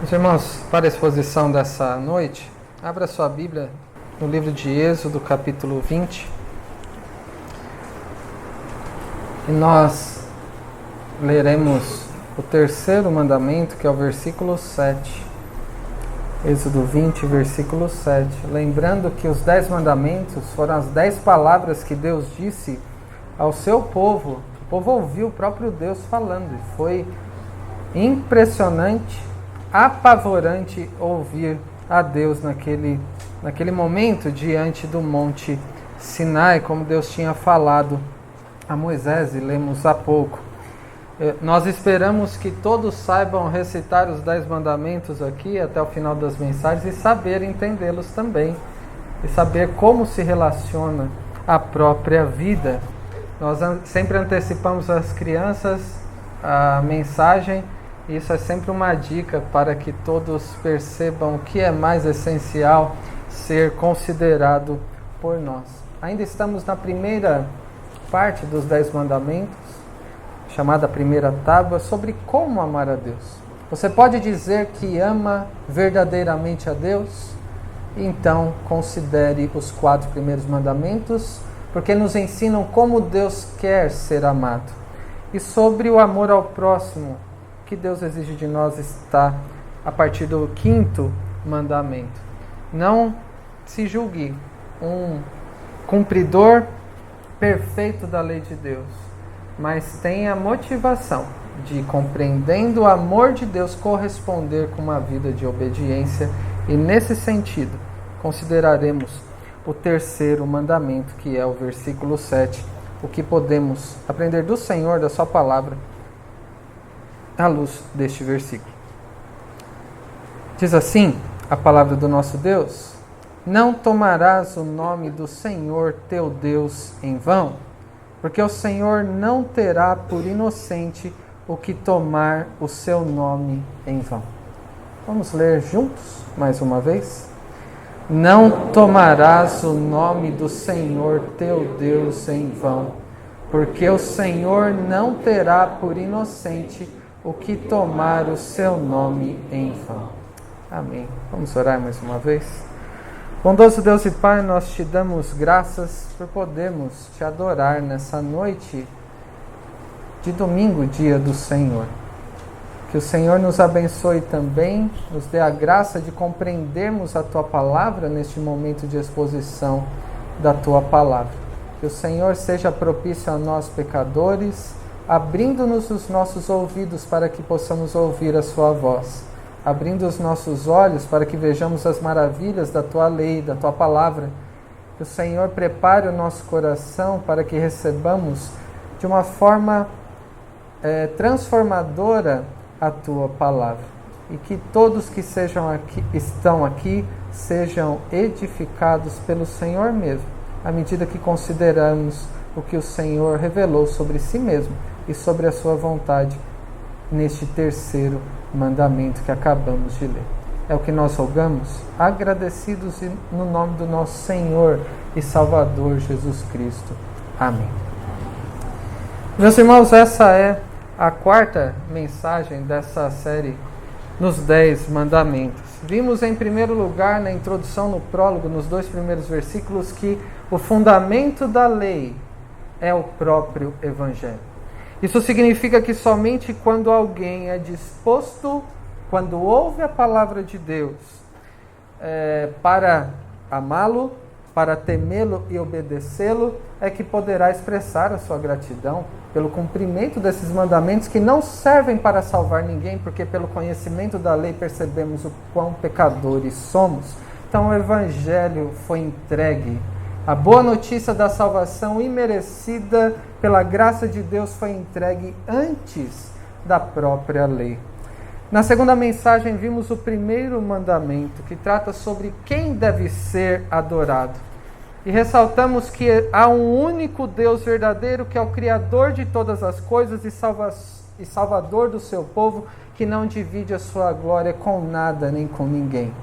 Meus irmãos, para a exposição dessa noite, abra sua Bíblia no livro de Êxodo, capítulo 20. E nós leremos o terceiro mandamento, que é o versículo 7. Êxodo 20, versículo 7. Lembrando que os 10 mandamentos foram as 10 palavras que Deus disse ao seu povo. O povo ouviu o próprio Deus falando. E foi impressionante, apavorante ouvir a Deus naquele momento diante do Monte Sinai, como Deus tinha falado a Moisés, e lemos há pouco. Nós esperamos que todos saibam recitar os 10 mandamentos aqui até o final das mensagens e saber entendê-los também, e saber como se relaciona a própria vida. Nós sempre antecipamos às crianças a mensagem. Isso é sempre uma dica para que todos percebam o que é mais essencial ser considerado por nós. Ainda estamos na primeira parte dos 10 mandamentos, chamada primeira tábua, sobre como amar a Deus. Você pode dizer que ama verdadeiramente a Deus? Então considere os 4 primeiros mandamentos, porque nos ensinam como Deus quer ser amado. E sobre o amor ao próximo, que Deus exige de nós, está a partir do 5º mandamento. Não se julgue um cumpridor perfeito da lei de Deus, mas tenha a motivação de, compreendendo o amor de Deus, corresponder com uma vida de obediência. E nesse sentido, consideraremos o terceiro mandamento, que é o versículo 7, o que podemos aprender do Senhor, da sua palavra, à luz deste versículo. Diz assim a palavra do nosso Deus: não tomarás o nome do Senhor teu Deus em vão, porque o Senhor não terá por inocente o que tomar o seu nome em vão. Vamos ler juntos mais uma vez? Não tomarás o nome do Senhor teu Deus em vão, porque o Senhor não terá por inocente o que tomar o seu nome em vão. Amém. Vamos orar mais uma vez? Bondoso Deus e Pai, nós te damos graças por podermos te adorar nessa noite de domingo, dia do Senhor. Que o Senhor nos abençoe também, nos dê a graça de compreendermos a Tua palavra neste momento de exposição da Tua palavra. Que o Senhor seja propício a nós, pecadores, abrindo-nos os nossos ouvidos para que possamos ouvir a sua voz, abrindo os nossos olhos para que vejamos as maravilhas da tua lei, da tua palavra. Que o Senhor prepare o nosso coração para que recebamos de uma forma transformadora a tua palavra, e que todos que estão aqui sejam edificados pelo Senhor mesmo, à medida que consideramos o que o Senhor revelou sobre si mesmo e sobre a sua vontade neste terceiro mandamento que acabamos de ler. É o que nós rogamos, agradecidos no nome do nosso Senhor e Salvador Jesus Cristo. Amém. Meus irmãos, essa é a 4ª mensagem dessa série nos 10 mandamentos. Vimos em primeiro lugar, na introdução, no prólogo, nos 2 primeiros versículos, que o fundamento da lei é o próprio Evangelho. Isso significa que somente quando alguém é disposto, quando ouve a palavra de Deus, para amá-lo, para temê-lo e obedecê-lo, é que poderá expressar a sua gratidão pelo cumprimento desses mandamentos, que não servem para salvar ninguém, porque pelo conhecimento da lei percebemos o quão pecadores somos. Então o Evangelho foi entregue. A boa notícia da salvação imerecida pela graça de Deus foi entregue antes da própria lei. Na segunda mensagem vimos o primeiro mandamento, que trata sobre quem deve ser adorado. E ressaltamos que há um único Deus verdadeiro, que é o Criador de todas as coisas e Salvador do seu povo, que não divide a sua glória com nada nem com ninguém.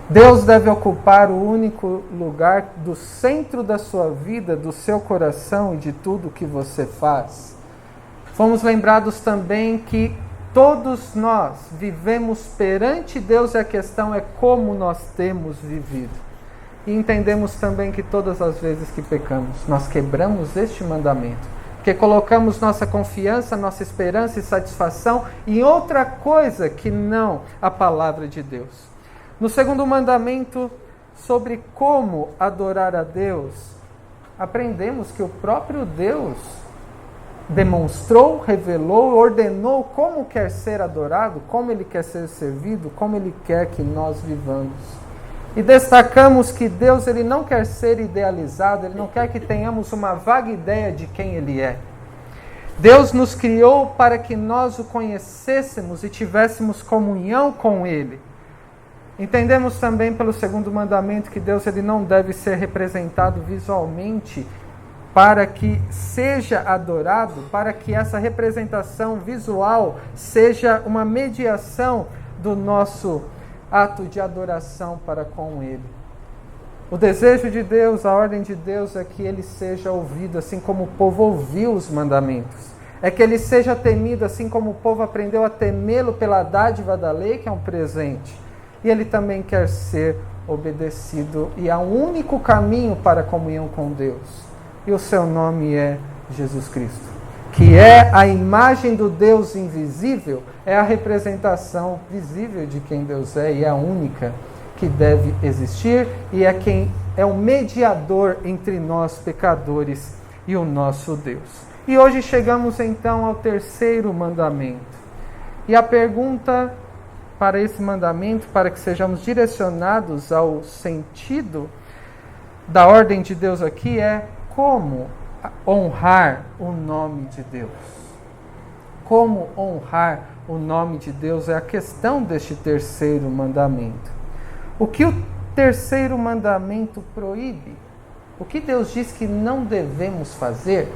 Deus deve ocupar o único lugar do centro da sua vida, do seu coração e de tudo que você faz. Fomos lembrados também que Todos nós vivemos perante Deus e a questão é como nós temos vivido. E entendemos também que todas as vezes que pecamos, nós quebramos este mandamento. Porque colocamos nossa confiança, nossa esperança e satisfação em outra coisa que não a palavra de Deus. No segundo mandamento, sobre como adorar a Deus, aprendemos que o próprio Deus demonstrou, revelou, ordenou como quer ser adorado, como Ele quer ser servido, como Ele quer que nós vivamos. E destacamos que Deus ele não quer ser idealizado, Ele não quer que tenhamos uma vaga ideia de quem Ele é. Deus nos criou para que nós o conhecêssemos e tivéssemos comunhão com Ele. Entendemos também pelo segundo mandamento que Deus ele não deve ser representado visualmente para que seja adorado, para que essa representação visual seja uma mediação do nosso ato de adoração para com Ele. O desejo de Deus, a ordem de Deus é que Ele seja ouvido assim como o povo ouviu os mandamentos. É que Ele seja temido assim como o povo aprendeu a temê-lo pela dádiva da lei, que é um presente. E Ele também quer ser obedecido. E há um único caminho para a comunhão com Deus. E o seu nome é Jesus Cristo. Que é a imagem do Deus invisível, é a representação visível de quem Deus é. E é a única que deve existir. E é quem é o mediador entre nós pecadores e o nosso Deus. E hoje chegamos então ao terceiro mandamento. E a pergunta para esse mandamento, para que sejamos direcionados ao sentido da ordem de Deus aqui, é como honrar o nome de Deus. Como honrar o nome de Deus é a questão deste terceiro mandamento. O que o terceiro mandamento proíbe? O que Deus diz que não devemos fazer?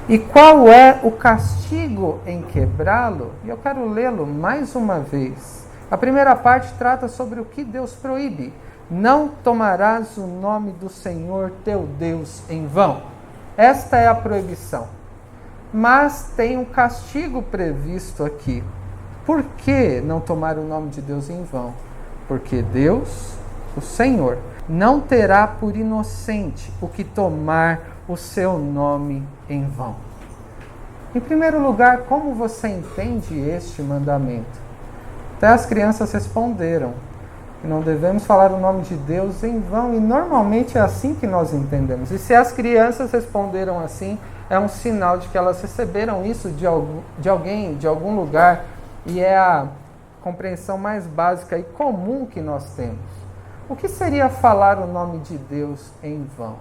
E qual é o castigo em quebrá-lo? E eu quero lê-lo mais uma vez. A primeira parte trata sobre o que Deus proíbe. Não tomarás o nome do Senhor teu Deus em vão. Esta é a proibição. Mas tem um castigo previsto aqui. Por que não tomar o nome de Deus em vão? Porque Deus, o Senhor, não terá por inocente o que tomar o seu nome em vão. Em primeiro lugar, como você entende este mandamento? Até as crianças responderam que não devemos falar o nome de Deus em vão, e normalmente é assim que nós entendemos. E se as crianças responderam assim, é um sinal de que elas receberam isso de alguém, de algum lugar, e é a compreensão mais básica e comum que nós temos. O que seria falar o nome de Deus em vão?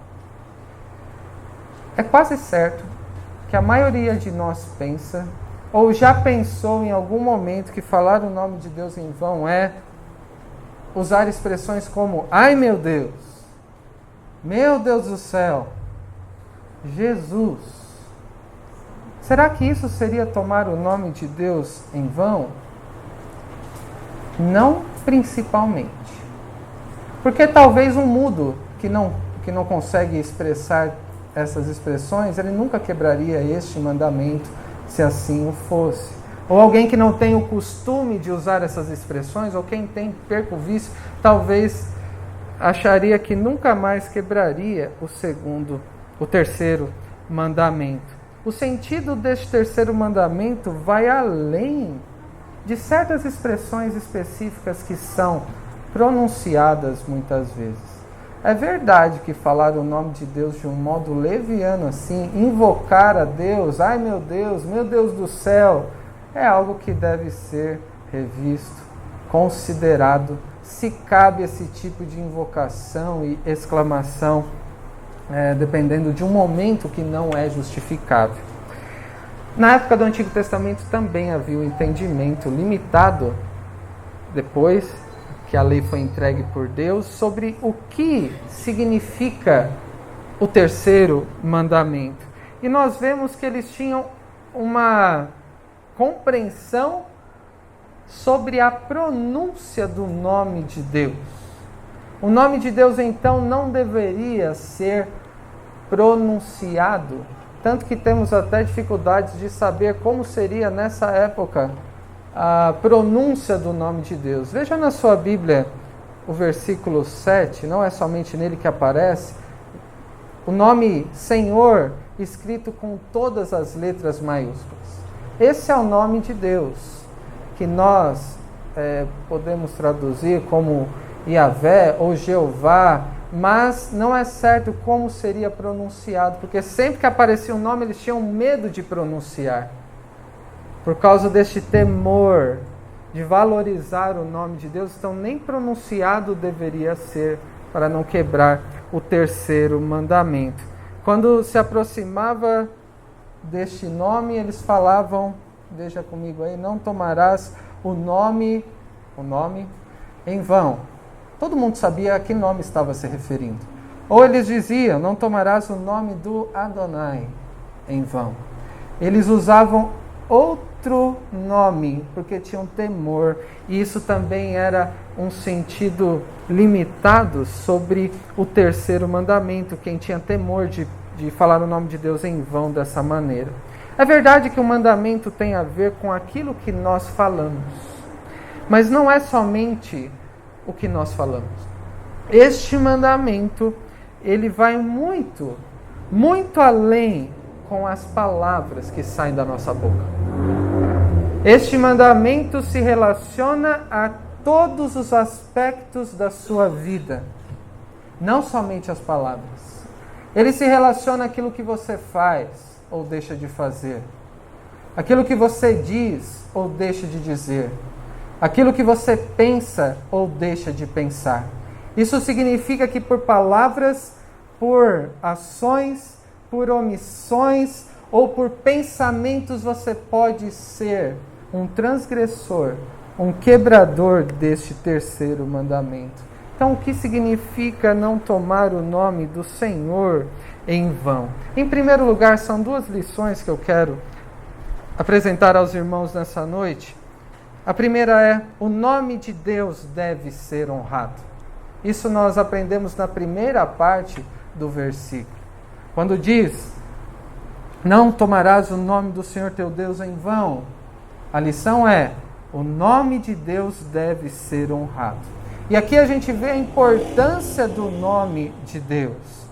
É quase certo que a maioria de nós pensa, ou já pensou em algum momento, que falar o nome de Deus em vão é usar expressões como: ai meu Deus do céu, Jesus. Será que isso seria tomar o nome de Deus em vão? Não principalmente. Porque talvez um mudo que não consegue expressar essas expressões, ele nunca quebraria este mandamento se assim o fosse. Ou alguém que não tem o costume de usar essas expressões, ou quem tem perca o vício, talvez acharia que nunca mais quebraria o terceiro mandamento. O sentido deste terceiro mandamento vai além de certas expressões específicas que são pronunciadas muitas vezes. É verdade que falar o nome de Deus de um modo leviano assim, invocar a Deus, ai meu Deus do céu, é algo que deve ser revisto, considerado, se cabe esse tipo de invocação e exclamação, dependendo de um momento que não é justificável. Na época do Antigo Testamento também havia um entendimento limitado, depois que a lei foi entregue por Deus, sobre o que significa o terceiro mandamento. E nós vemos que eles tinham uma compreensão sobre a pronúncia do nome de Deus. O nome de Deus, então, não deveria ser pronunciado, tanto que temos até dificuldades de saber como seria nessa época a pronúncia do nome de Deus. Veja na sua Bíblia o versículo 7, não é somente nele que aparece o nome Senhor escrito com todas as letras maiúsculas. Esse é o nome de Deus, que nós podemos traduzir como Yahvé ou Jeová, mas não é certo como seria pronunciado, porque sempre que aparecia um nome eles tinham medo de pronunciar, por causa deste temor de valorizar o nome de Deus. Então nem pronunciado deveria ser, para não quebrar o terceiro mandamento. Quando se aproximava deste nome, eles falavam, veja comigo aí, não tomarás o nome em vão. Todo mundo sabia a que nome estava se referindo. Ou eles diziam, não tomarás o nome do Adonai em vão. Eles usavam outro nome, porque tinham temor, e isso também era um sentido limitado sobre o terceiro mandamento, quem tinha temor de falar o nome de Deus em vão dessa maneira. É verdade que o mandamento tem a ver com aquilo que nós falamos, mas não é somente o que nós falamos. Este mandamento, ele vai muito, muito além com as palavras que saem da nossa boca. Este mandamento se relaciona a todos os aspectos da sua vida, não somente as palavras. Ele se relaciona àquilo que você faz ou deixa de fazer, aquilo que você diz ou deixa de dizer, aquilo que você pensa ou deixa de pensar. Isso significa que por palavras, por ações, por omissões ou por pensamentos você pode ser um transgressor, um quebrador deste terceiro mandamento. Então, o que significa não tomar o nome do Senhor em vão? Em primeiro lugar, são duas lições que eu quero apresentar aos irmãos nessa noite. A primeira é, o nome de Deus deve ser honrado. Isso nós aprendemos na primeira parte do versículo. Quando diz, não tomarás o nome do Senhor teu Deus em vão, a lição é, o nome de Deus deve ser honrado. E aqui a gente vê a importância do nome de Deus.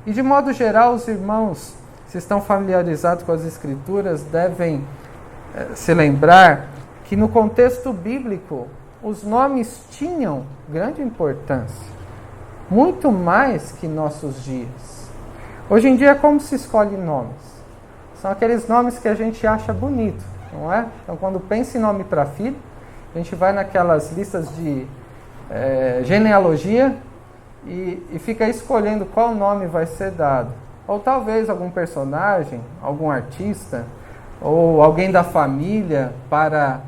E de modo geral, os irmãos, se estão familiarizados com as Escrituras, devem se lembrar que no contexto bíblico, os nomes tinham grande importância. Muito mais que nossos dias. Hoje em dia, como se escolhe nomes? São aqueles nomes que a gente acha bonito, não é? Então, quando pensa em nome para filho, a gente vai naquelas listas de genealogia e fica escolhendo qual nome vai ser dado. Ou talvez algum personagem, algum artista, ou alguém da família para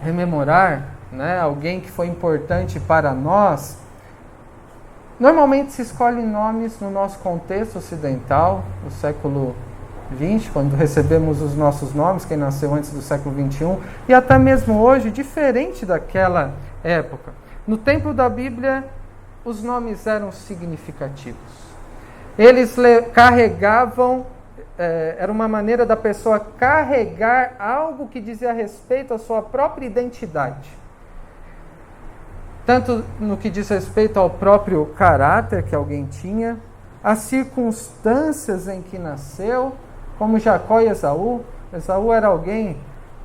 rememorar, né, alguém que foi importante para nós. Normalmente se escolhe nomes no nosso contexto ocidental, no século XX, quando recebemos os nossos nomes, quem nasceu antes do século XXI, e até mesmo hoje, diferente daquela época. No tempo da Bíblia, os nomes eram significativos. Eles carregavam, era uma maneira da pessoa carregar algo que dizia respeito à sua própria identidade. Tanto no que diz respeito ao próprio caráter que alguém tinha, as circunstâncias em que nasceu, como Jacó e Esaú. Esaú era alguém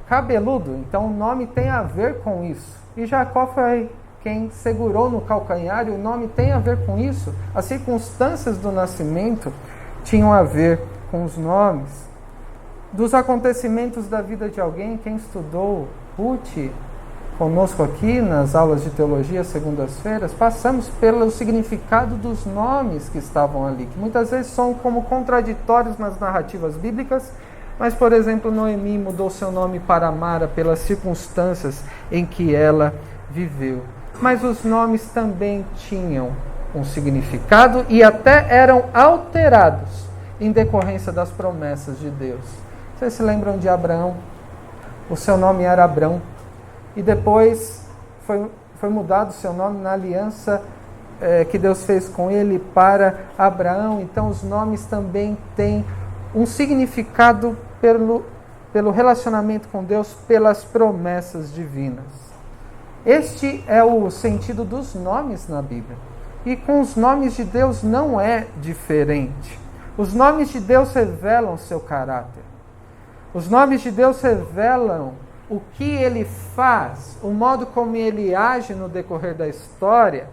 cabeludo, então o nome tem a ver com isso. E Jacó foi quem segurou no calcanhar, e o nome tem a ver com isso. As circunstâncias do nascimento tinham a ver com os nomes. Dos acontecimentos da vida de alguém, quem estudou Ruth conosco aqui nas aulas de teologia, segundas-feiras, passamos pelo significado dos nomes que estavam ali, que muitas vezes são como contraditórios nas narrativas bíblicas, mas, por exemplo, Noemi mudou seu nome para Mara pelas circunstâncias em que ela viveu. Mas os nomes também tinham um significado e até eram alterados em decorrência das promessas de Deus. Vocês se lembram de Abraão? O seu nome era Abrão. E depois foi mudado o seu nome na aliança que Deus fez com ele para Abraão. Então os nomes também têm um significado pelo relacionamento com Deus, pelas promessas divinas. Este é o sentido dos nomes na Bíblia. E com os nomes de Deus não é diferente. Os nomes de Deus revelam seu caráter. Os nomes de Deus revelam o que Ele faz, o modo como Ele age no decorrer da história.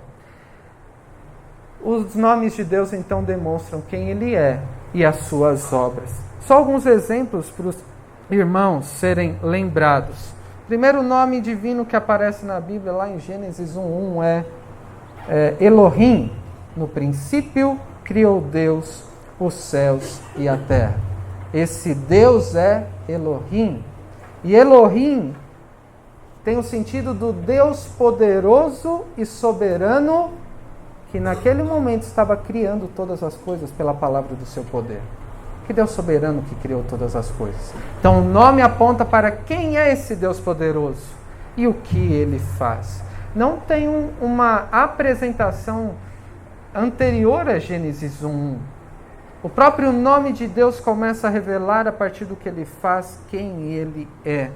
Os nomes de Deus então demonstram quem Ele é e as suas obras. Só alguns exemplos para os irmãos serem lembrados. O primeiro nome divino que aparece na Bíblia, lá em Gênesis 1:1, é Elohim. No princípio criou Deus os céus e a terra. Esse Deus é Elohim. E Elohim tem o sentido do Deus poderoso e soberano, que naquele momento estava criando todas as coisas pela palavra do seu poder. Que Deus soberano que criou todas as coisas. Então o nome aponta para quem é esse Deus poderoso e o que Ele faz. Não tem uma apresentação anterior a Gênesis 1:1. O próprio nome de Deus começa a revelar a partir do que Ele faz, quem Ele é.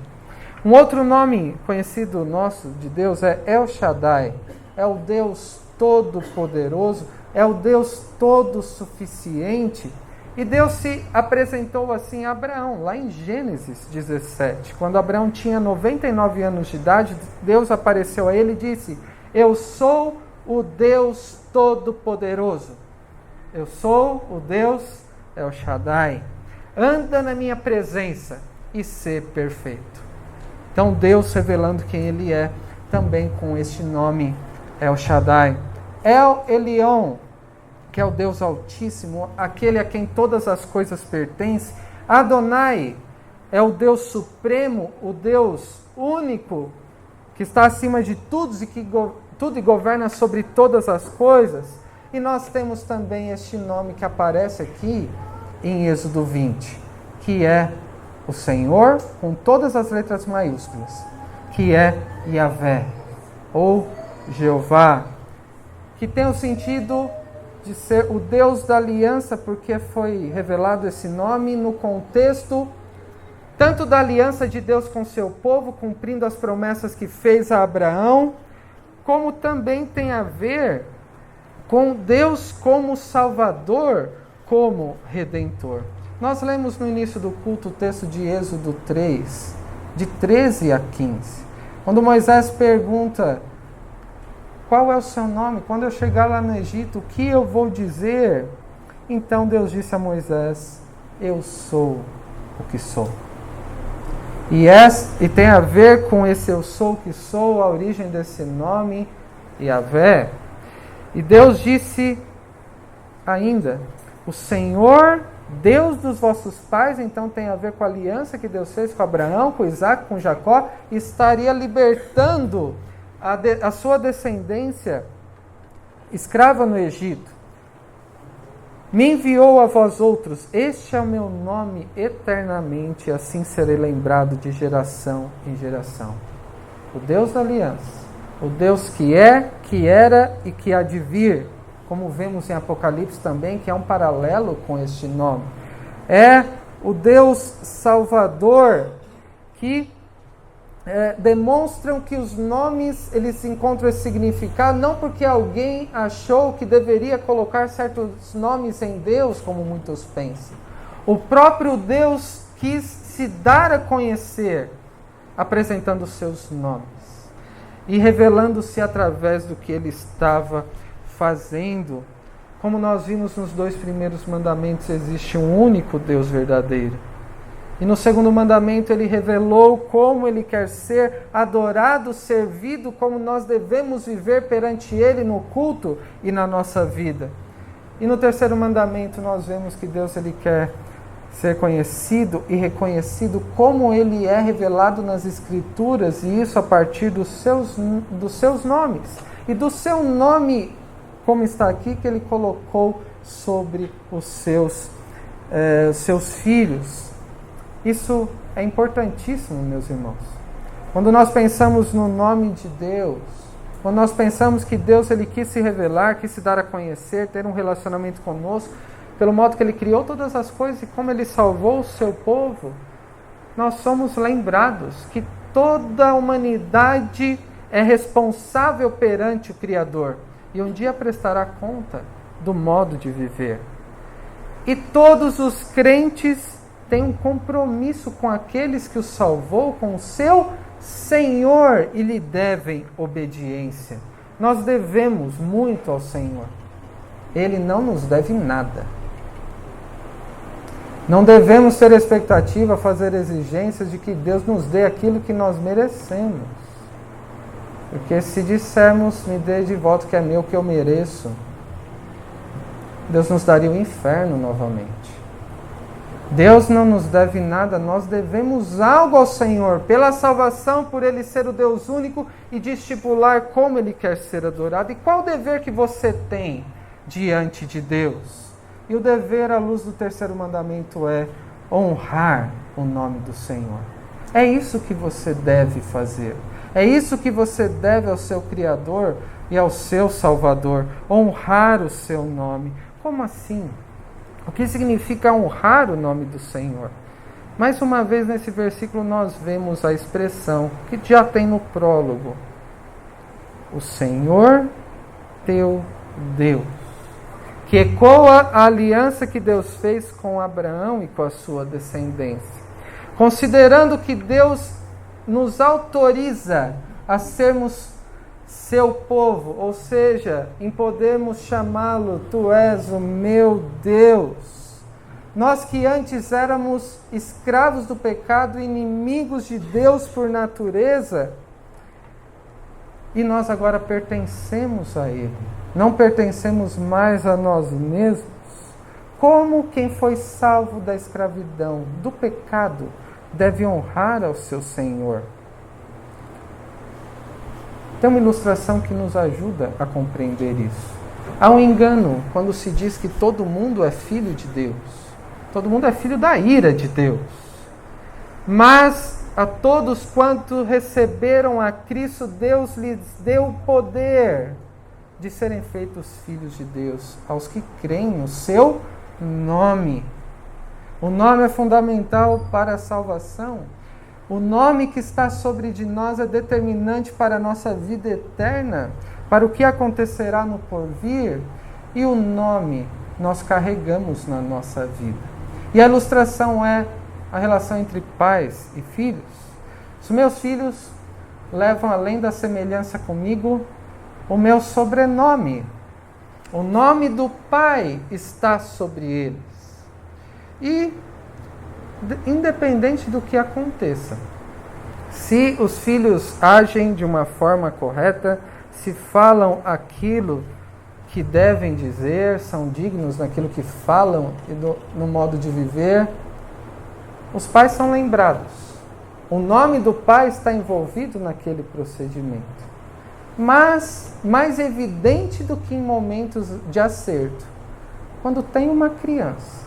Um outro nome conhecido nosso de Deus é El Shaddai. É o Deus todo-poderoso, é o Deus todo-suficiente. E Deus se apresentou assim a Abraão, lá em Gênesis 17. Quando Abraão tinha 99 anos de idade, Deus apareceu a ele e disse: eu sou o Deus todo-poderoso. Eu sou o Deus El Shaddai. Anda na minha presença e ser perfeito. Então Deus revelando quem Ele é, também com este nome El Shaddai. El Elyon, que é o Deus Altíssimo, aquele a quem todas as coisas pertencem. Adonai é o Deus Supremo, o Deus único, que está acima de tudo e governa sobre todas as coisas. E nós temos também este nome que aparece aqui em Êxodo 20, que é o Senhor, com todas as letras maiúsculas, que é Yahvé, ou Jeová, que tem o sentido de ser o Deus da aliança, porque foi revelado esse nome no contexto tanto da aliança de Deus com seu povo, cumprindo as promessas que fez a Abraão, como também tem a ver com Deus como Salvador, como Redentor. Nós lemos no início do culto o texto de Êxodo 3, de 13 a 15, quando Moisés pergunta: qual é o seu nome? Quando eu chegar lá no Egito, o que eu vou dizer? Então Deus disse a Moisés: eu sou o que sou. E tem a ver com esse eu sou o que sou, a origem desse nome, Yahvé. E Deus disse ainda: o Senhor, Deus dos vossos pais, então tem a ver com a aliança que Deus fez com Abraão, com Isaac, com Jacó, estaria libertando a sua descendência escrava no Egito. Me enviou a vós outros, este é o meu nome eternamente, e assim serei lembrado de geração em geração. O Deus da aliança, o Deus que é, que era e que há de vir, como vemos em Apocalipse também, que é um paralelo com este nome. É o Deus Salvador, que demonstram que os nomes eles encontram esse significado não porque alguém achou que deveria colocar certos nomes em Deus, como muitos pensam. O próprio Deus quis se dar a conhecer, apresentando os seus nomes e revelando-se através do que Ele estava fazendo. Como nós vimos nos 2 primeiros mandamentos, existe um único Deus verdadeiro. E no segundo mandamento Ele revelou como Ele quer ser adorado, servido, como nós devemos viver perante Ele no culto e na nossa vida. E no terceiro mandamento nós vemos que Deus Ele quer ser conhecido e reconhecido como Ele é revelado nas Escrituras, e isso a partir dos seus nomes. E do seu nome, como está aqui, que Ele colocou sobre os seus filhos. Isso é importantíssimo, meus irmãos. Quando nós pensamos no nome de Deus, quando nós pensamos que Deus Ele quis se revelar, quis se dar a conhecer, ter um relacionamento conosco, pelo modo que Ele criou todas as coisas e como Ele salvou o seu povo, nós somos lembrados que toda a humanidade é responsável perante o Criador e um dia prestará conta do modo de viver. E todos os crentes têm um compromisso com aqueles que o salvou, com o seu Senhor, e lhe devem obediência. Nós devemos muito ao Senhor. Ele não nos deve nada. Não devemos ter expectativa, fazer exigências de que Deus nos dê aquilo que nós merecemos. Porque se dissermos, me dê de volta que é meu, que eu mereço, Deus nos daria o inferno novamente. Deus não nos deve nada, nós devemos algo ao Senhor, pela salvação, por Ele ser o Deus único e de estipular como Ele quer ser adorado. E qual o dever que você tem diante de Deus? E o dever à luz do terceiro mandamento é honrar o nome do Senhor. É isso que você deve fazer. É isso que você deve ao seu Criador e ao seu Salvador. Honrar o seu nome. Como assim? O que significa honrar o nome do Senhor? Mais uma vez nesse versículo nós vemos a expressão que já tem no prólogo. O Senhor teu Deus. Que ecoa a aliança que Deus fez com Abraão e com a sua descendência. Considerando que Deus nos autoriza a sermos seu povo, ou seja, em podermos chamá-lo, tu és o meu Deus. Nós que antes éramos escravos do pecado, inimigos de Deus por natureza, e nós agora pertencemos a Ele. Não pertencemos mais a nós mesmos. Como quem foi salvo da escravidão, do pecado, deve honrar ao seu Senhor. Tem uma ilustração que nos ajuda a compreender isso. Há um engano quando se diz que todo mundo é filho de Deus. Todo mundo é filho da ira de Deus. Mas a todos quanto receberam a Cristo, Deus lhes deu o poder de serem feitos filhos de Deus, aos que creem no seu nome. O nome é fundamental para a salvação. O nome que está sobre de nós é determinante para a nossa vida eterna, para o que acontecerá no porvir, e o nome nós carregamos na nossa vida. E a ilustração é a relação entre pais e filhos. Os meus filhos levam, além da semelhança comigo, o meu sobrenome. O nome do Pai está sobre eles. E independente do que aconteça, se os filhos agem de uma forma correta, se falam aquilo que devem dizer, são dignos naquilo que falam e no modo de viver, os pais são lembrados. O nome do pai está envolvido naquele procedimento. Mas, mais evidente do que em momentos de acerto, quando tem uma criança.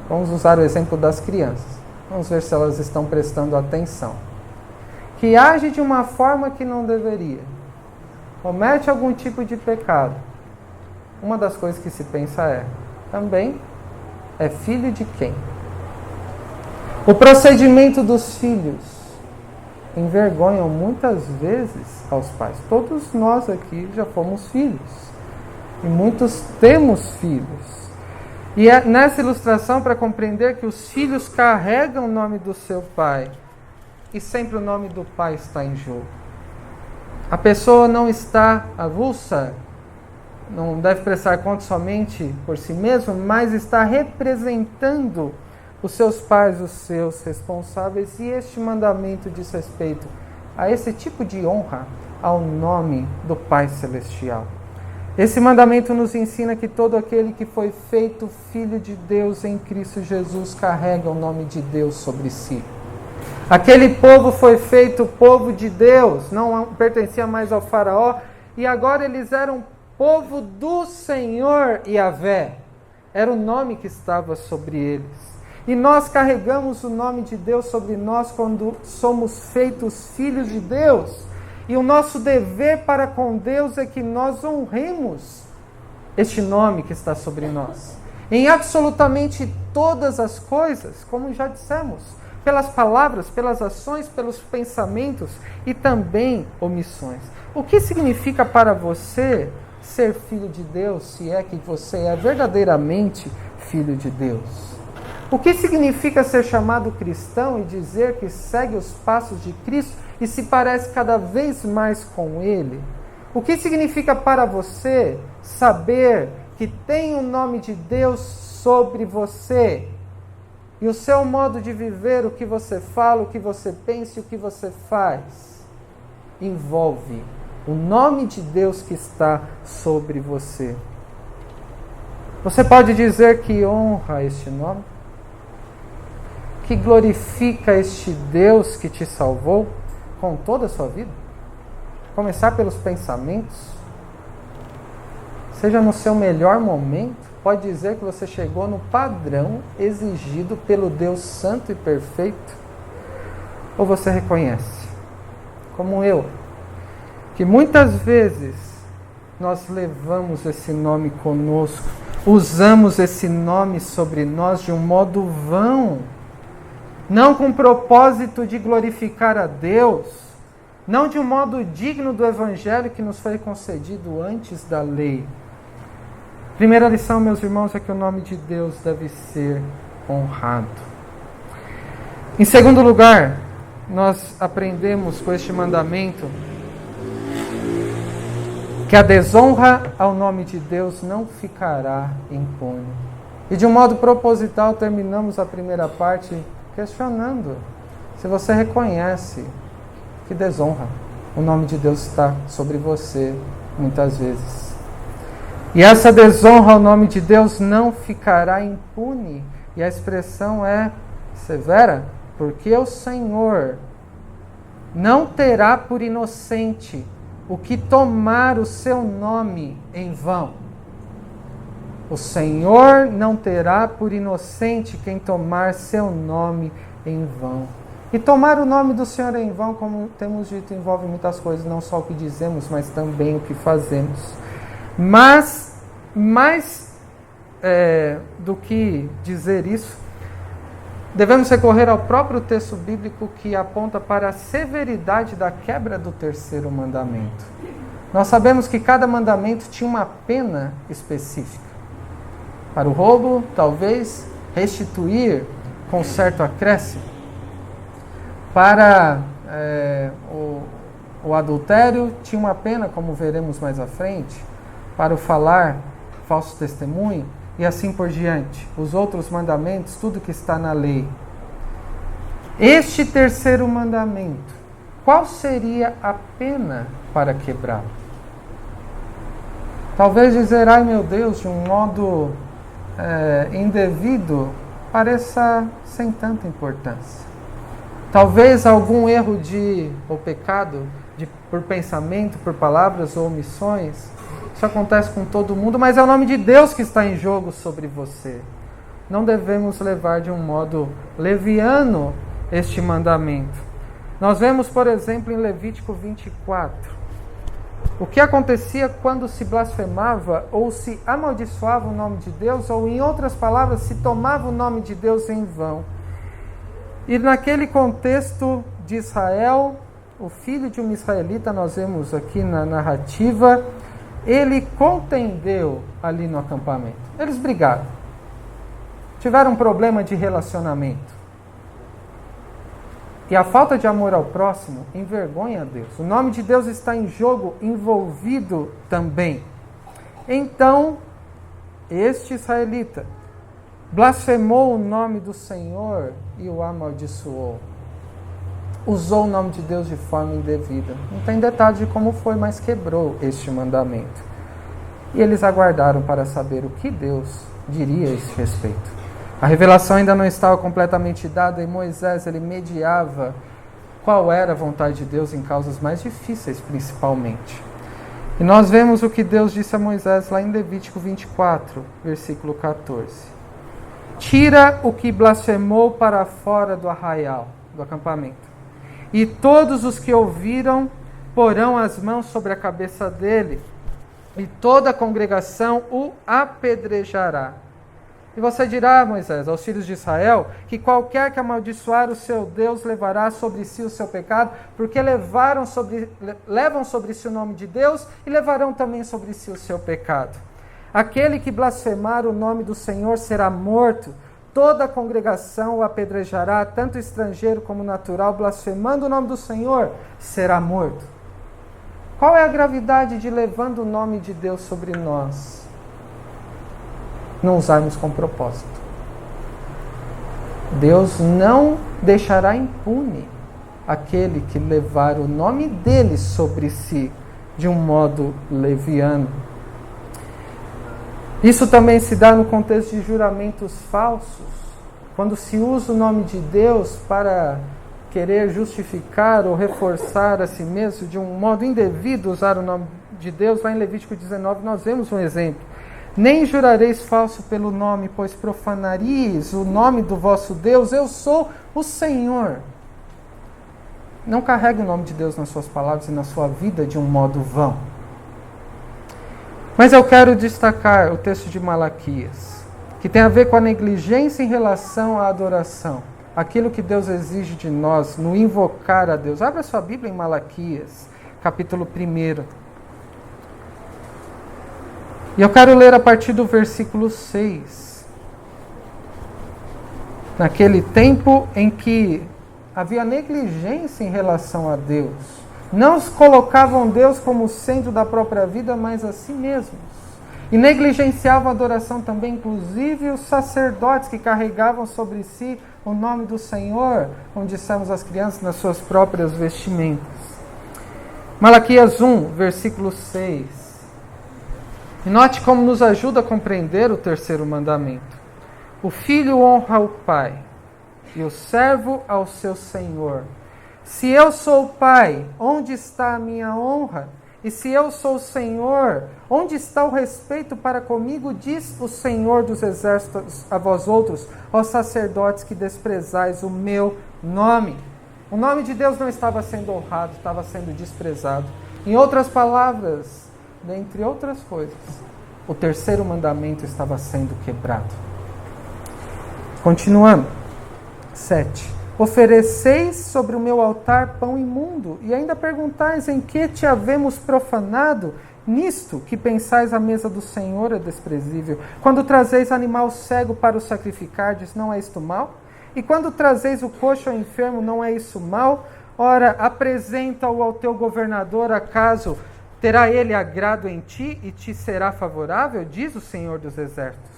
Vamos usar o exemplo das crianças. Vamos ver se elas estão prestando atenção. Que age de uma forma que não deveria. Comete algum tipo de pecado. Uma das coisas que se pensa também é filho de quem? O procedimento dos filhos envergonham muitas vezes aos pais. Todos nós aqui já fomos filhos. E muitos temos filhos. E é nessa ilustração para compreender que os filhos carregam o nome do seu pai. E sempre o nome do pai está em jogo. A pessoa não está avulsa, não deve prestar conta somente por si mesmo, mas está representando os seus pais, os seus responsáveis. E este mandamento diz respeito a esse tipo de honra ao nome do Pai Celestial. Esse mandamento nos ensina que todo aquele que foi feito filho de Deus em Cristo Jesus carrega o nome de Deus sobre si. Aquele povo foi feito povo de Deus, não pertencia mais ao faraó, e agora eles eram povo do Senhor Yahvé. Era o nome que estava sobre eles. E nós carregamos o nome de Deus sobre nós quando somos feitos filhos de Deus. E o nosso dever para com Deus é que nós honremos este nome que está sobre nós. Em absolutamente todas as coisas, como já dissemos. pelas palavras, pelas ações, pelos pensamentos e também omissões. O que significa para você ser filho de Deus, se é que você é verdadeiramente filho de Deus? O que significa ser chamado cristão e dizer que segue os passos de Cristo e se parece cada vez mais com Ele? O que significa para você saber que tem o nome de Deus sobre você? E o seu modo de viver, o que você fala, o que você pensa e o que você faz, envolve o nome de Deus que está sobre você. Você pode dizer que honra este nome? Que glorifica este Deus que te salvou com toda a sua vida? Começar pelos pensamentos. Seja no seu melhor momento, pode dizer que você chegou no padrão exigido pelo Deus Santo e Perfeito? Ou você reconhece, como eu, que muitas vezes nós levamos esse nome conosco, usamos esse nome sobre nós de um modo vão, não com o propósito de glorificar a Deus, não de um modo digno do Evangelho que nos foi concedido antes da lei. Primeira lição, meus irmãos, é que o nome de Deus deve ser honrado. Em segundo lugar, nós aprendemos com este mandamento que a desonra ao nome de Deus não ficará impune. E de um modo proposital, terminamos a primeira parte questionando se você reconhece que desonra o nome de Deus está sobre você muitas vezes. E essa desonra ao nome de Deus não ficará impune. E a expressão é severa, porque o Senhor não terá por inocente o que tomar o seu nome em vão. O Senhor não terá por inocente quem tomar seu nome em vão. E tomar o nome do Senhor em vão, como temos dito, envolve muitas coisas, não só o que dizemos, mas também o que fazemos. Mas, mais do que dizer isso, devemos recorrer ao próprio texto bíblico que aponta para a severidade da quebra do terceiro mandamento. Nós sabemos que cada mandamento tinha uma pena específica. Para o roubo, talvez restituir com certo acréscimo. Para o adultério, tinha uma pena, como veremos mais à frente. Para o falar falso testemunho, e assim por diante. Os outros mandamentos, tudo que está na lei. Este terceiro mandamento, qual seria a pena para quebrá-lo? Talvez dizer, ai meu Deus, de um modo indevido, pareça sem tanta importância. Talvez algum erro ou pecado por pensamento, por palavras ou omissões. Isso acontece com todo mundo, mas é o nome de Deus que está em jogo sobre você. Não devemos levar de um modo leviano este mandamento. Nós vemos, por exemplo, em Levítico 24, o que acontecia quando se blasfemava ou se amaldiçoava o nome de Deus, ou em outras palavras, se tomava o nome de Deus em vão. E naquele contexto de Israel, o filho de uma israelita, nós vemos aqui na narrativa, ele contendeu ali no acampamento. Eles brigaram. Tiveram um problema de relacionamento. E a falta de amor ao próximo envergonha a Deus. O nome de Deus está em jogo, envolvido também. Então, este israelita blasfemou o nome do Senhor e o amaldiçoou. Usou o nome de Deus de forma indevida. Não tem detalhe de como foi, mas quebrou este mandamento. E eles aguardaram para saber o que Deus diria a esse respeito. A revelação ainda não estava completamente dada e Moisés ele mediava qual era a vontade de Deus em causas mais difíceis, principalmente. E nós vemos o que Deus disse a Moisés lá em Levítico 24, versículo 14. Tira o que blasfemou para fora do arraial, do acampamento. E todos os que ouviram porão as mãos sobre a cabeça dele, e toda a congregação o apedrejará. E você dirá, Moisés, aos filhos de Israel, que qualquer que amaldiçoar o seu Deus levará sobre si o seu pecado, porque levam sobre si o nome de Deus e levarão também sobre si o seu pecado. Aquele que blasfemar o nome do Senhor será morto. Toda a congregação o apedrejará, tanto estrangeiro como natural, blasfemando o nome do Senhor, será morto. Qual é a gravidade de levando o nome de Deus sobre nós? Não usarmos com propósito. Deus não deixará impune aquele que levar o nome dele sobre si de um modo leviano. Isso também se dá no contexto de juramentos falsos, quando se usa o nome de Deus para querer justificar ou reforçar a si mesmo de um modo indevido usar o nome de Deus. Lá em Levítico 19 nós vemos um exemplo. Nem jurareis falso pelo nome, pois profanareis o nome do vosso Deus. Eu sou o Senhor. Não carregue o nome de Deus nas suas palavras e na sua vida de um modo vão. Mas eu quero destacar o texto de Malaquias, que tem a ver com a negligência em relação à adoração. Aquilo que Deus exige de nós, no invocar a Deus. Abra sua Bíblia em Malaquias, capítulo 1. E eu quero ler a partir do versículo 6. Naquele tempo em que havia negligência em relação a Deus, não colocavam Deus como centro da própria vida, mas a si mesmos. E negligenciavam a adoração também, inclusive os sacerdotes que carregavam sobre si o nome do Senhor, como dissemos às crianças, nas suas próprias vestimentas. Malaquias 1, versículo 6. E note como nos ajuda a compreender o terceiro mandamento. O filho honra o pai, e o servo ao seu senhor. Se eu sou o pai, onde está a minha honra? E se eu sou o Senhor, onde está o respeito para comigo? Diz o Senhor dos exércitos a vós outros, ó sacerdotes que desprezais o meu nome. O nome de Deus não estava sendo honrado, estava sendo desprezado. Em outras palavras, dentre outras coisas, o terceiro mandamento estava sendo quebrado. Continuando. 7. Ofereceis sobre o meu altar pão imundo, e ainda perguntais em que te havemos profanado? Nisto que pensais a mesa do Senhor é desprezível. Quando trazeis animal cego para o sacrificardes, não é isto mal? E quando trazeis o coxo ao enfermo, não é isso mal? Ora, apresenta-o ao teu governador, acaso terá ele agrado em ti e te será favorável? Diz o Senhor dos Exércitos.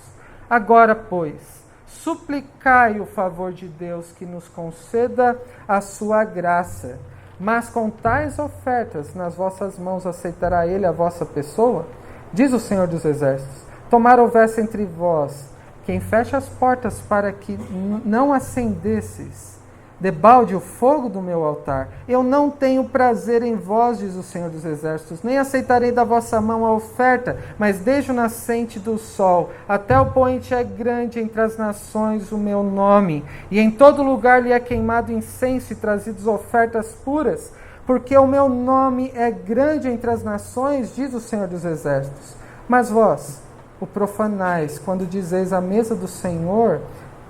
Agora, pois, suplicai o favor de Deus que nos conceda a sua graça. Mas com tais ofertas nas vossas mãos aceitará ele a vossa pessoa? Diz o Senhor dos Exércitos. Tomara houvesse entre vós quem feche as portas para que não acendesses debalde o fogo do meu altar. Eu não tenho prazer em vós, diz o Senhor dos Exércitos, nem aceitarei da vossa mão a oferta, mas desde o nascente do sol até o poente é grande entre as nações o meu nome, e em todo lugar lhe é queimado incenso e trazidos ofertas puras, porque o meu nome é grande entre as nações, diz o Senhor dos Exércitos. Mas vós o profanais, quando dizeis a mesa do Senhor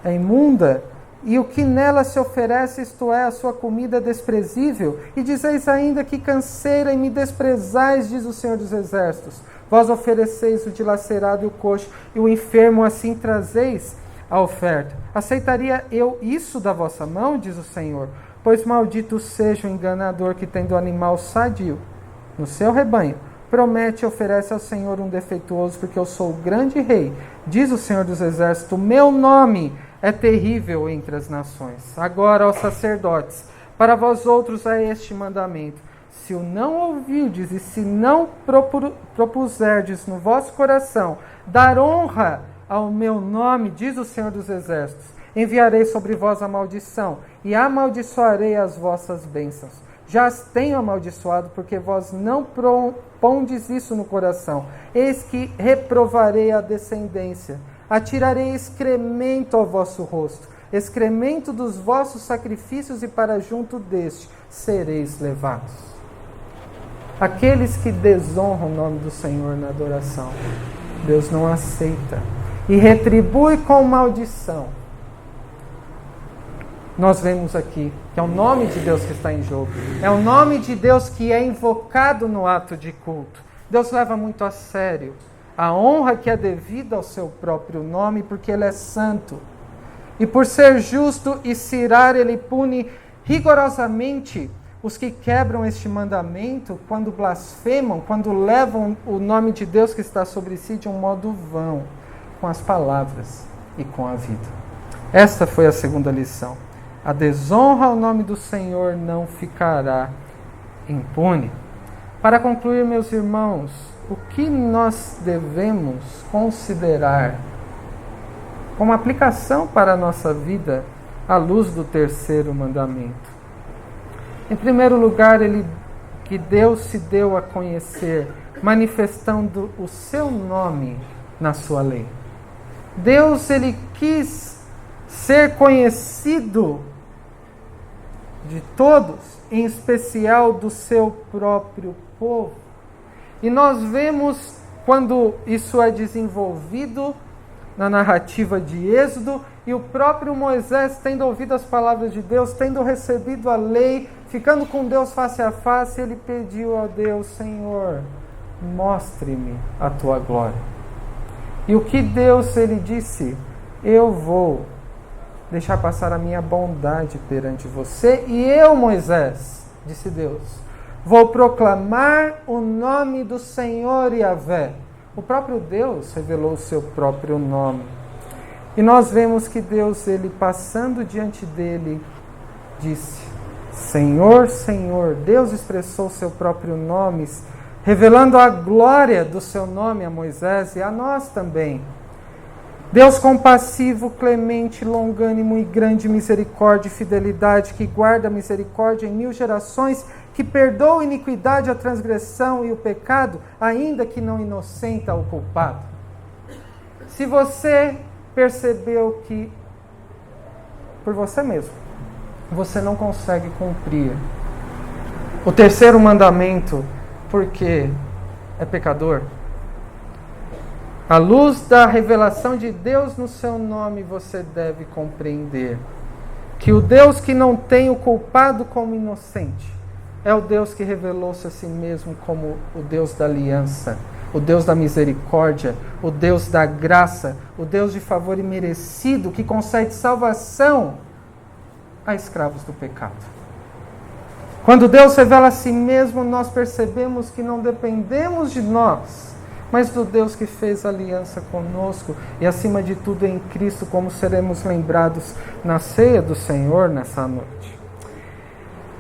é imunda, e o que nela se oferece, isto é, a sua comida desprezível, e dizeis ainda que canseira e me desprezais, diz o Senhor dos Exércitos. Vós ofereceis o dilacerado e o coxo, e o enfermo assim trazeis a oferta. Aceitaria eu isso da vossa mão, diz o Senhor? Pois maldito seja o enganador que, tendo animal sadio no seu rebanho, promete e oferece ao Senhor um defeituoso, porque eu sou o grande rei, diz o Senhor dos Exércitos, meu nome é terrível entre as nações. Agora, ó sacerdotes, para vós outros é este mandamento: se o não ouvirdes e se não propuserdes no vosso coração dar honra ao meu nome, diz o Senhor dos Exércitos, enviarei sobre vós a maldição e amaldiçoarei as vossas bênçãos. Já as tenho amaldiçoado, porque vós não pondes isso no coração. Eis que reprovarei a descendência. Atirarei excremento ao vosso rosto, excremento dos vossos sacrifícios, e para junto deste sereis levados. Aqueles que desonram o nome do Senhor na adoração, Deus não aceita. e retribui com maldição. Nós vemos aqui que é o nome de Deus que está em jogo. É o nome de Deus que é invocado no ato de culto. Deus leva muito a sério a honra que é devida ao seu próprio nome, porque Ele é santo. E por ser justo e se irar, Ele pune rigorosamente os que quebram este mandamento, quando blasfemam, quando levam o nome de Deus que está sobre si de um modo vão, com as palavras e com a vida. Esta foi a segunda lição. A desonra ao nome do Senhor não ficará impune. Para concluir, meus irmãos, o que nós devemos considerar como aplicação para a nossa vida à luz do terceiro mandamento? Em primeiro lugar, que Deus se deu a conhecer, manifestando o seu nome na sua lei. Deus, Ele quis ser conhecido de todos, em especial do seu próprio povo. E nós vemos quando isso é desenvolvido na narrativa de Êxodo, e o próprio Moisés, tendo ouvido as palavras de Deus, tendo recebido a lei, ficando com Deus face a face, ele pediu a Deus: Senhor, mostre-me a tua glória. E o que Deus, ele disse: eu vou deixar passar a minha bondade perante você, e eu, Moisés, disse Deus, vou proclamar o nome do Senhor Yahvé. O próprio Deus revelou o seu próprio nome. E nós vemos que Deus, ele passando diante dele, disse: Senhor, Senhor. Deus expressou o seu próprio nome, revelando a glória do seu nome a Moisés e a nós também. Deus compassivo, clemente, longânimo e grande misericórdia e fidelidade, que guarda a misericórdia em 1000 gerações, que perdoa a iniquidade, a transgressão e o pecado, ainda que não inocenta o culpado. Se você percebeu que, por você mesmo, você não consegue cumprir o terceiro mandamento porque é pecador, à luz da revelação de Deus no seu nome, você deve compreender que o Deus que não tem o culpado como inocente é o Deus que revelou-se a si mesmo como o Deus da aliança, o Deus da misericórdia, o Deus da graça, o Deus de favor imerecido, que concede salvação a escravos do pecado. Quando Deus revela a si mesmo, nós percebemos que não dependemos de nós, mas do Deus que fez aliança conosco, e acima de tudo em Cristo, como seremos lembrados na ceia do Senhor nessa noite.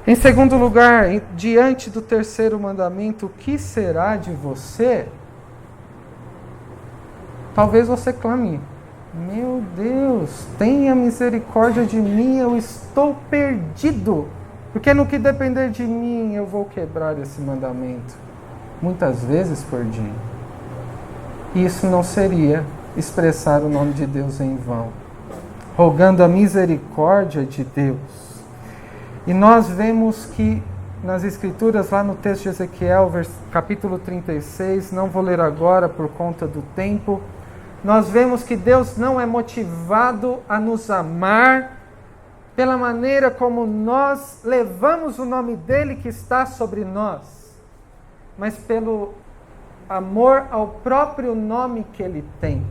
Em segundo lugar, diante do terceiro mandamento, o que será de você? Talvez você clame: meu Deus, tenha misericórdia de mim, eu estou perdido, porque no que depender de mim eu vou quebrar esse mandamento. Muitas vezes por dia. Isso não seria expressar o nome de Deus em vão, rogando a misericórdia de Deus. E nós vemos que nas Escrituras, lá no texto de Ezequiel, capítulo 36, não vou ler agora por conta do tempo, nós vemos que Deus não é motivado a nos amar pela maneira como nós levamos o nome dele que está sobre nós, mas pelo amor ao próprio nome que ele tem.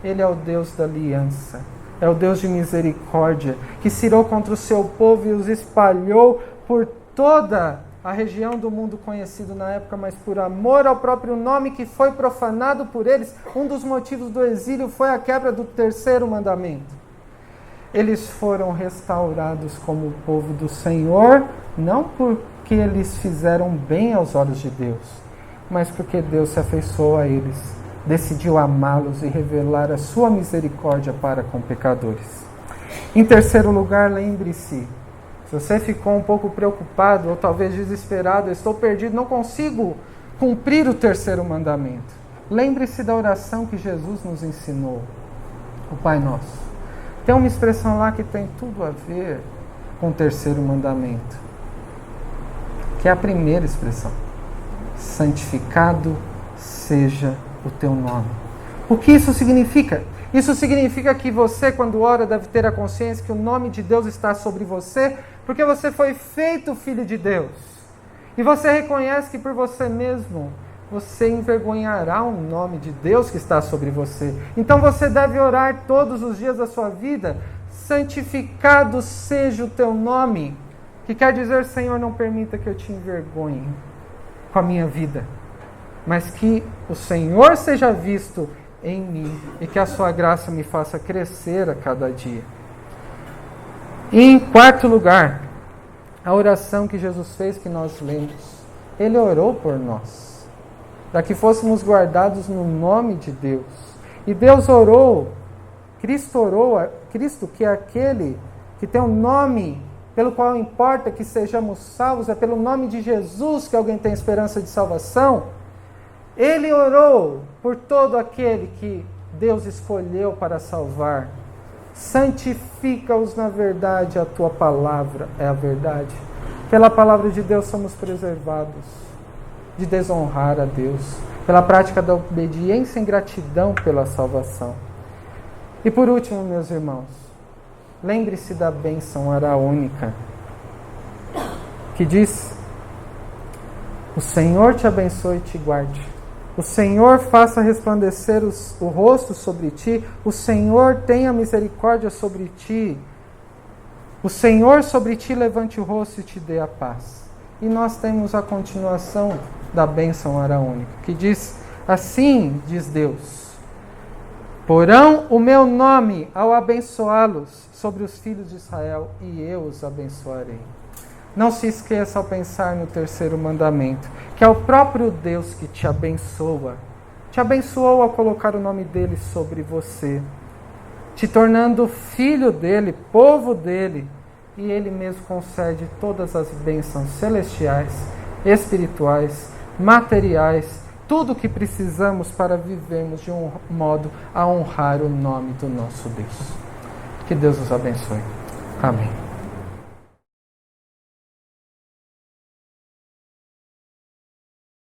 Ele é o Deus da aliança. É o Deus de misericórdia, que se irou contra o seu povo e os espalhou por toda a região do mundo conhecido na época, mas por amor ao próprio nome que foi profanado por eles. Um dos motivos do exílio foi a quebra do terceiro mandamento. Eles foram restaurados como o povo do Senhor, não porque eles fizeram bem aos olhos de Deus, mas porque Deus se afeiçoou a eles, decidiu amá-los e revelar a sua misericórdia para com pecadores. Em terceiro lugar, lembre-se, se você ficou um pouco preocupado ou talvez desesperado, estou perdido, não consigo cumprir o terceiro mandamento, lembre-se da oração que Jesus nos ensinou, o Pai Nosso. Tem uma expressão lá que tem tudo a ver com o terceiro mandamento, que é a primeira expressão: santificado seja o teu nome. O que isso significa? Isso significa que você, quando ora, deve ter a consciência que o nome de Deus está sobre você, porque você foi feito filho de Deus. E você reconhece que por você mesmo, você envergonhará o nome de Deus que está sobre você. Então você deve orar todos os dias da sua vida, santificado seja o teu nome, que quer dizer, Senhor, não permita que eu te envergonhe com a minha vida, mas que o Senhor seja visto em mim e que a sua graça me faça crescer a cada dia. E em quarto lugar, a oração que Jesus fez, que nós lemos. Ele orou por nós, para que fôssemos guardados no nome de Deus. E Deus orou, Cristo, que é aquele que tem um nome pelo qual importa que sejamos salvos, é pelo nome de Jesus que alguém tem esperança de salvação. Ele orou por todo aquele que Deus escolheu para salvar. Santifica-os na verdade, a tua palavra é a verdade. Pela palavra de Deus somos preservados de desonrar a Deus, pela prática da obediência e ingratidão pela salvação. E por último, meus irmãos, lembre-se da bênção araônica, que diz: o Senhor te abençoe e te guarde. O Senhor faça resplandecer o rosto sobre ti. O Senhor tenha misericórdia sobre ti. O Senhor sobre ti levante o rosto e te dê a paz. E nós temos a continuação da bênção araônica, que diz assim, diz Deus: porão o meu nome ao abençoá-los sobre os filhos de Israel, e eu os abençoarei. Não se esqueça ao pensar no terceiro mandamento, que é o próprio Deus que te abençoa. Te abençoou ao colocar o nome dele sobre você, te tornando filho dele, povo dele, e ele mesmo concede todas as bênçãos celestiais, espirituais, materiais, tudo o que precisamos para vivermos de um modo a honrar o nome do nosso Deus. Que Deus os abençoe. Amém.